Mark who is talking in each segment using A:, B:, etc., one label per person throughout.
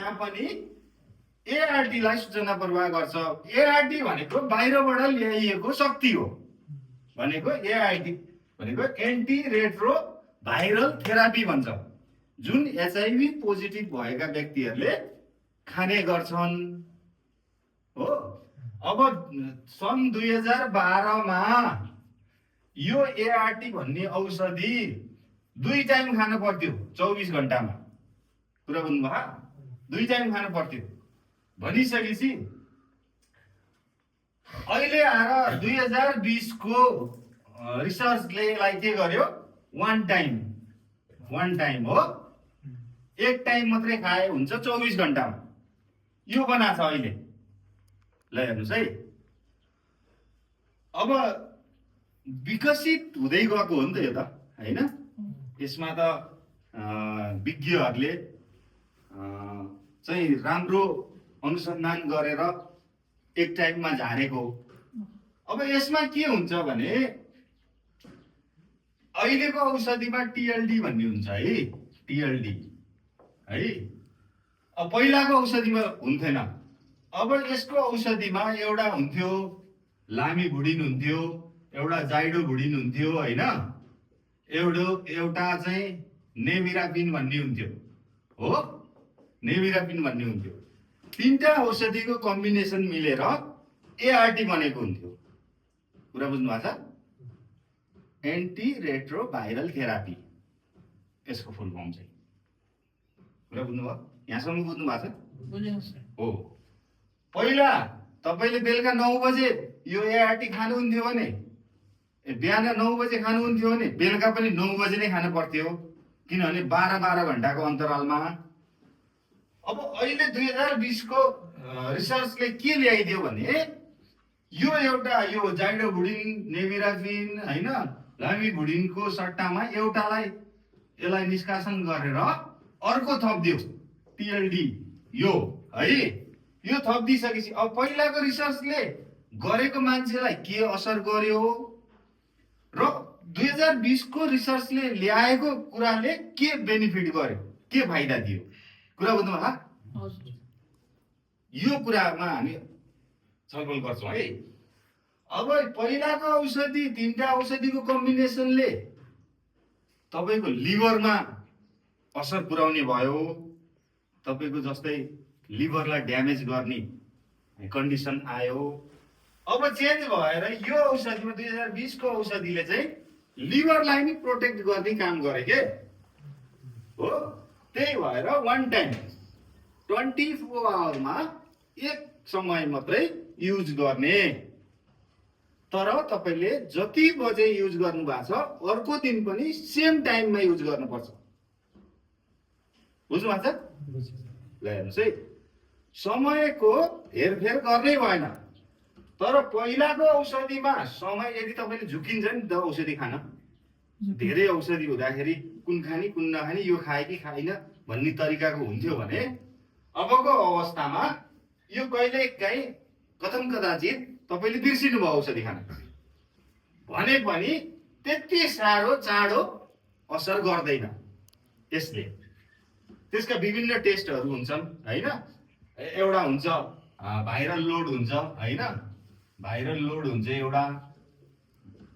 A: यहाँ पनि एआरटीलाई सूचना प्रवाह गर्छ। एआरटी भनेको बाहिरबाट ल्याइएको शक्ति हो। भनेको एआरटी भनेको एन्टी रेट्रो भाइरल थेरापी भन्छ, जुन एचआईभी पोजिटिभ भएका व्यक्तिहरूले खाने गर्छन् हो। अब सन् 2012 मा यो एआरटी भन्ने औषधि 2 टाइम खानु पर्थ्यो 24 घण्टामा। कुरा बुझ्नुभयो? 2 टाइम खानु पर्थ्यो भनिसकेपछि अहिले आएर 2020 को रिसर्चले यसलाई के गर्यो, 1 टाइम हो। 1 टाइम मात्रै खाए हुन्छ 24 घण्टामा। यो बनाएको छ अहिले। ल हेर्नुहोस् है, अब विकसित हुँदै गएको हो नि त यो त, हैन? यसमा त विज्ञहरूले चाहिँ राम्रो अनुसन्धान गरेर 1 टाइममा झारेको। अब यसमा के हुन्छ भने अहिलेको औषधिमा टिएलडी भन्ने हुन्छ है, टिएलडी है। अब पहिलाको औषधिमा हुन्थेन। अब यसको औषधिमा एउटा हुन्थ्यो लामिभुडिन हुन्थ्यो, एउटा जाइडोभुडिन हुन्थ्यो हैन, एउटा चाहिँ नेभिरापिन भन्ने हुन्थ्यो हो, नेभिरापिन भन्ने हुन्थ्यो। 3टा औषधिको कम्बिनेसन मिलेर एआरटी बनेको हुन्थ्यो। कुरा बुझ्नु भएको छ? एन्टी रेट्रो भाइरल थेरापी यसको फुल फर्म चाहिँ। कुरा बुझ्नुभयो? यहाँसम्म बुझ्नु भएको छ? हो। पहिला तपाईले बेलुका 9 बजे यो एआरटी खानुहुन्थ्यो भने, बिहान 9 बजे खानुहुन्थ्यो भने बेलुका पनि 9 बजे नै खानु पर्थ्यो, किनभने 12 घण्टाको अन्तरालमा। अब अहिले 2020 को रिसर्चले के ल्याइदियो भने यो एउटा यो जाइडोभुडिन, नेभिरापिन हैन, लामिभुडिनको सट्टामा एउटालाई यसलाई निष्कासन गरेर अर्को थप्दियो, टिएलडी यो है। यो थप्दिसकेपछि अब पहिलाको रिसर्चले गरेको मान्छेलाई के असर गर्यो र 2020 को रिसर्चले ल्याएको कुराले के बेनिफिट गर्यो, के फाइदा दियो? कुरा बुझ्नुभयो? यो कुरामा हामी छलफल गर्छौँ है। अब पहिलाको औषधि 3टा औषधिको कम्बिनेसनले तपाईको लिभरमा असर पुर्याउने भयो। तपाईको जस्तै लिभरलाई ड्यामेज गर्ने कन्डिसन आयो। अब चेन्ज भएर यो औषधिमा 2020 को औषधिले चाहिँ लिभरलाई नि प्रोटेक्ट गर्ने काम गरे के हो। त्यही भएर 1 टाइम 24 आवरमा एक समय मात्रै युज गर्ने। तर तपाईले जति बजे युज गर्नु भएको छ अर्को दिन पनि सेम टाइममा युज गर्नुपर्छ। बुझ्नु भएको छ? ल हेर्नुहोस् है, समयको हेरफेर गर्नै भएन। तर पहिलाको औषधिमा समय यदि तपाईले झुकिन्छ नि त औषधि खान, धेरै औषधि हुँदाखेरि कुन खाने कुन नखाने, यो खाए कि खाइन भन्ने तरिकाको हुन्थ्यो भने अबको अवस्थामा यो कहिलेकाहीँ कथम कदाचित तपाईले बिर्सिनु भयो औषधि खान भने पनि त्यति साह्रो चाँडो असर गर्दैन यसले। त्यसका विभिन्न टेस्टहरू हुन्छन् हैन। एउटा हुन्छ भाइरल लोड हुन्छ हैन, भाइरल लोड हुन्छ एउटा।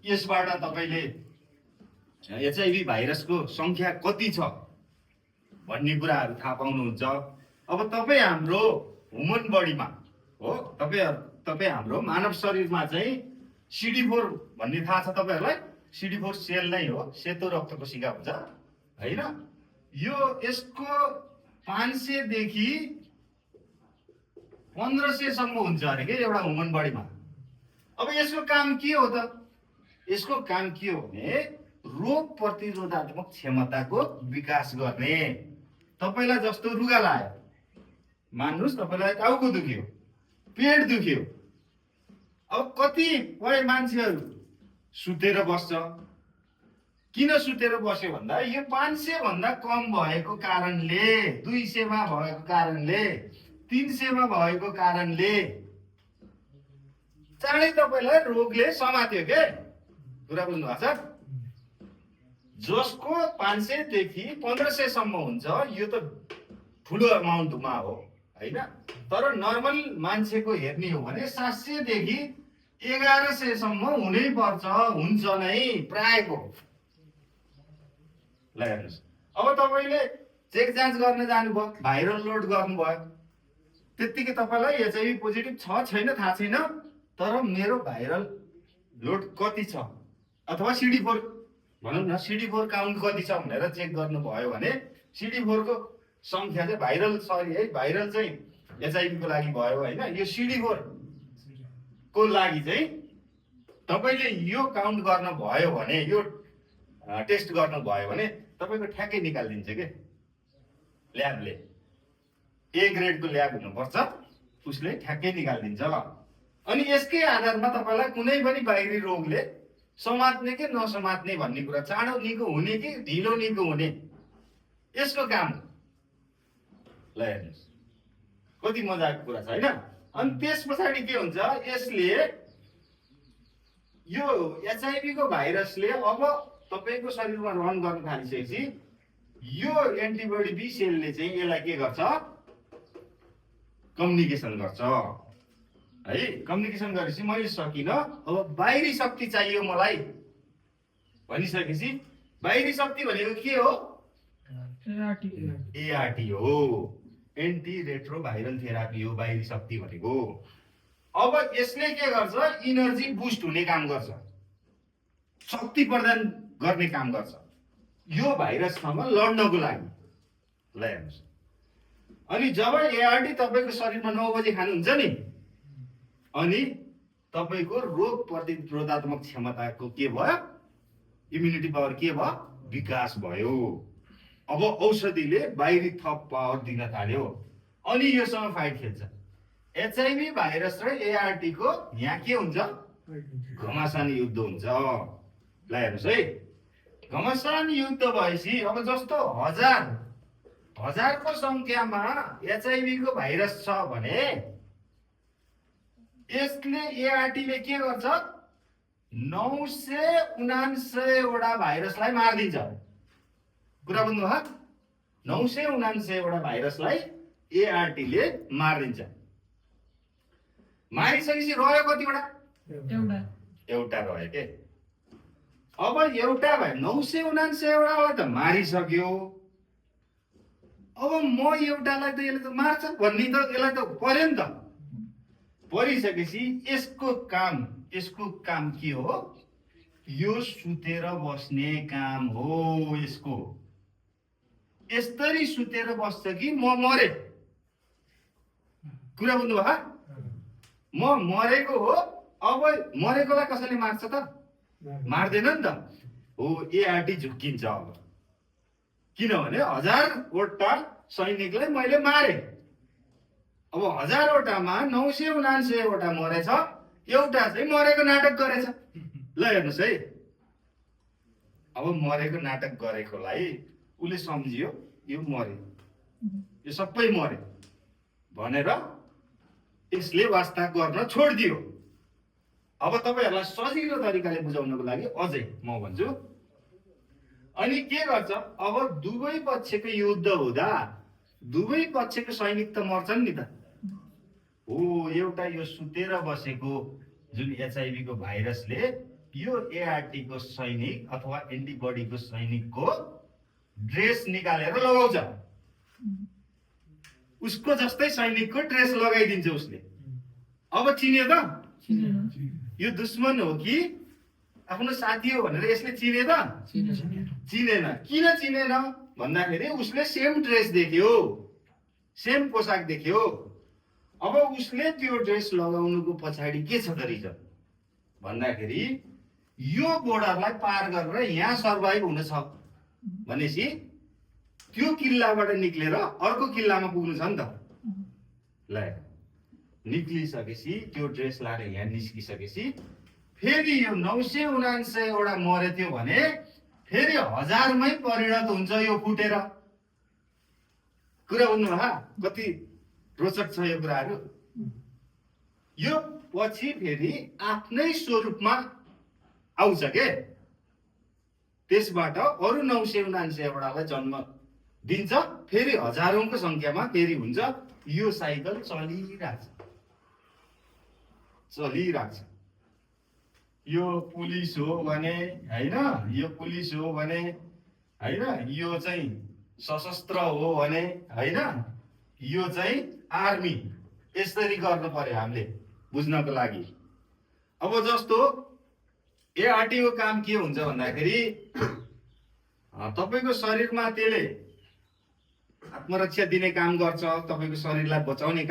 A: यसबाट तपाईले एचआईभी भाइरसको संख्या कति छ भन्ने कुराहरू थाहा पाउनुहुन्छ। अब तपाईँ हाम्रो ह्युमन बडीमा हो, तपाईँ हाम्रो मानव शरीरमा चाहिँ CD4 भन्ने थाहा छ तपाईहरुलाई? CD4 सेल नै हो, सेतो रक्त कोशिका हुन्छ हैन। यो यसको 500 देखि 1500 सम्म हुन्छ अरे के एउटा ह्युमन बडीमा। अब यसको काम के हो त? यसको काम के हो भने रोग प्रतिरोधात्मक क्षमताको विकास गर्ने। तपाईलाई जस्तो रुगा लाग्यो, मान्नुस् तपाईलाई टाउको दुख्यो, पेट दुख्यो, अब कतिपय मान्छेहरू सुतेर बस्छ। किन सुतेर बस्यो भन्दा यो 500 भन्दा कम भएको कारणले, 200 मा भएको कारणले, 300 मा भएको कारणले चाँडै तपाईलाई रोगले समात्यो के। कुरा बुझ्नु भएको छ? जसको 500 देखि 1500 सम्म हुन्छ यो त ठुलो अमाउन्टमा हो होइन। तर नर्मल मान्छेको हेर्ने हो भने 700 देखि 1100 सम्म हुनै पर्छ, हुन्छ नै प्रायको। ल हेर्नुहोस्, अब तपाईँले चेक जाँच गर्न जानुभयो, भाइरल लोड गर्नुभयो, त्यत्तिकै तपाईँलाई एचआइभी पोजिटिभ छ छैन थाहा छैन, तर मेरो भाइरल लोड कति छ अथवा CD4 भनौँ न, CD4 काउन्ट कति छ भनेर चेक गर्नुभयो भने CD4 को संख्या चाहिँ भाइरल चाहिँ एचआइभी को लागि भयो होइन। यो CD4 को लागि चाहिँ तपाईँले यो काउन्ट गर्न भयो भने, यो टेस्ट गर्नु भयो भने तपाईँको ठ्याक्कै निकालिदिन्छ के ल्याबले। ए ग्रेडको ल्याब हुनुपर्छ, उसले ठ्याक्कै निकालिदिन्छ। ल अनि यसकै आधारमा तपाईँलाई कुनै पनि बाहिरी रोगले समात्ने कि नसमात्ने भन्ने कुरा, चाँडो निको हुने कि ढिलो निको हुने, यसको काम। ल हेर्नुहोस् कति मजाको कुरा छ होइन। अनि त्यस पछाडि के हुन्छ, यसले यो एचआइभी को भाइरसले अब तपाईँको शरीरमा रन गर्न थालिसकेपछि यो एन्टिबडी बी सेलले चाहिँ यसलाई के गर्छ, कम्युनिकेसन गर्छ है। कम्युनिकेसन गरेपछि मैले सकिनँ, अब बाहिरी शक्ति चाहियो मलाई भनिसकेपछि, बाहिरी शक्ति भनेको के हो, एआरटी हो, एन्टी रेट्रो भाइरल थेरापी हो बाहिरी शक्ति भनेको। अब यसले के गर्छ, इनर्जी बुस्ट हुने काम गर्छ, शक्ति प्रदान गर्ने काम गर्छ यो भाइरससँग लड्नको लागि। ल हेर्नुहोस्, अनि जब एआरटी तपाईँको शरीरमा 9 बजे खानुहुन्छ नि, अनि तपाईँको रोग प्रतिरोधात्मक क्षमताको के भयो, इम्युनिटी पावर के भयो, विकास भयो। अब औषधिले बाहिरी थप पावर दिन थाल्यो, अनि योसँग फाइट खेल्छ। एचआइभी भाइरस र एआरटी को यहाँ के हुन्छ, घमासान युद्ध हुन्छ। ल हेर्नुहोस् है, घमासान युद्ध भएपछि अब जस्तो हजारको संख्यामा एचआइभी को भाइरस छ भने यसले एआरटीले के गर्छ, 979 वटा भाइरसलाई मारिदिन्छ। कुरा बुझ्नुभयो, 979 वटा भाइरसलाई एआरटीले मारिदिन्छ। मारिसकेपछि रह्यो कतिवटा, एउटा रह्यो के। अब एउटा भयो, 979 वटालाई त मारिसक्यो, अब म एउटालाई त यसले त मार्छ भन्ने त यसलाई त पर्यो नि त। परिसकेपछि यसको काम के हो, यो सुतेर बस्ने काम हो यसको। यस्तरी सुतेर बस्छ कि म मरे। कुरा बुझ्नुभयो, म मरेको हो। अब मरेकोलाई कसैले मार्छ त, मार्दैन नि त। हो, एआरटी झुक्किन्छ अब, किनभने 1000वटा सैनिकलाई मैले मारे। अब 1000वटामा 979 वटा मरेछ, एउटा चाहिँ मरेको नाटक गरेछ। ल हेर्नुहोस् है, अब मरेको नाटक गरेकोलाई उसले सम्झियो यो मरे, यो सबै मरे भनेर यसले वास्ता गर्न छोडिदियो। अब तपाईँहरूलाई सजिलो तरिकाले बुझाउनको लागि अझै म भन्छु। अनि के गर्छ, अब दुवै पक्षको युद्ध हुँदा दुवै पक्षको सैनिक त मर्छन् नि त। हो, एउटा यो सुतेर बसेको जुन एचआइभी को भाइरसले यो एआरटी को सैनिक अथवा एन्टिबडी को सैनिकको ड्रेस निकालेर लगाउँछ, उसको जस्तै सैनिकको ड्रेस लगाइदिन्छ उसले। अब चिन्यो त, यो दुश्मन हो कि आफ्नो साथी हो भनेर यसले चिने त, चिनेन। किन चिनेन भन्दाखेरि उसले सेम ड्रेस देख्यो, सेम पोसाक देख्यो। अब उसले त्यो ड्रेस लगाउनुको पछाडि के छ त रिजन भन्दाखेरि यो बोर्डरलाई पार गरेर यहाँ सर्भाइभ हुन छ भनेपछि त्यो किल्लाबाट निक्लेर अर्को किल्लामा पुग्नु छ नि त। ल निक्लिसकेपछि त्यो ड्रेस लाएर यहाँ निस्किसकेपछि फेरि यो 979 वटा मरे थियो भने फेरि 1000मै परिणत हुन्छ यो फुटेर। कुरा बुझ्नुभयो, कति रोचक छ यो कुराहरू। यो पछि फेरि आफ्नै स्वरूपमा आउँछ के, त्यसबाट अरु 979 वटालाई जन्म दिन्छ, फेरि हजारौंको संख्यामा फेरि हुन्छ। यो साइकल चलिरहेको छ। यो पुलिस हो भने हैन, यो पुलिस हो भने हैन, यो चाहिँ सशस्त्र हो भने हैन, यो चाहिँ आर्मी, यसरी गर्नु पर्यो हामीले बुझ्नको लागि। अब जस्तो एआरटी को काम के हुन्छ भन्दाखेरि तपाईको शरीरमा त्यसले आत्मरक्षा दिने काम गर्छ, तपाईको शरीरलाई बचाउने